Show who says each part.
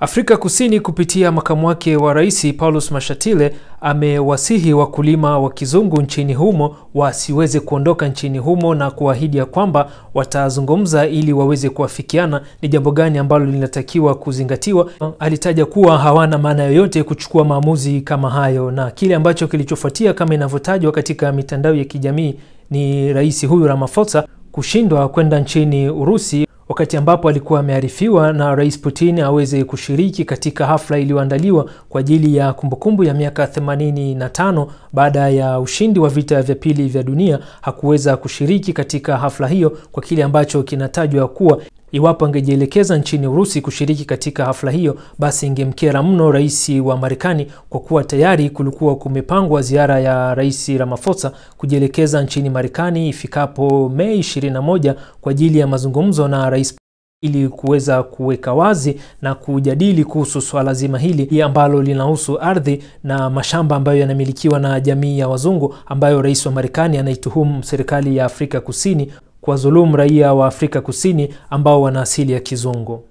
Speaker 1: Afrika Kusini kupitia makamu wake wa rais Paulus Mashatile amewasihi wakulima wa kizungu nchini humo wasiweze kuondoka nchini humo na kuahidi ya kwamba watazungumza ili waweze kuafikiana ni jambo gani ambalo linatakiwa kuzingatiwa. Alitaja kuwa hawana maana yoyote kuchukua maamuzi kama hayo, na kile ambacho kilichofuatia kama inavyotajwa katika mitandao ya kijamii ni rais huyu Ramaphosa kushindwa kwenda nchini Urusi wakati ambapo alikuwa amearifiwa na Rais Putin aweze kushiriki katika hafla iliyoandaliwa kwa ajili ya kumbukumbu ya miaka 85 baada ya ushindi wa vita vya pili vya dunia. Hakuweza kushiriki katika hafla hiyo kwa kile ambacho kinatajwa kuwa iwapo angejielekeza nchini Urusi kushiriki katika hafla hiyo, basi ingemkera mno rais wa Marekani, kwa kuwa tayari kulikuwa kumepangwa ziara ya Rais Ramaphosa kujielekeza nchini Marekani ifikapo Mei 21 kwa ajili ya mazungumzo na rais ili kuweza kuweka wazi na kujadili kuhusu swala zima hili ambalo linahusu ardhi na mashamba ambayo yanamilikiwa na jamii ya wazungu, ambayo rais wa Marekani anaituhumu serikali ya Afrika Kusini kwa dhuluma raia wa Afrika Kusini ambao wana asili ya kizungu.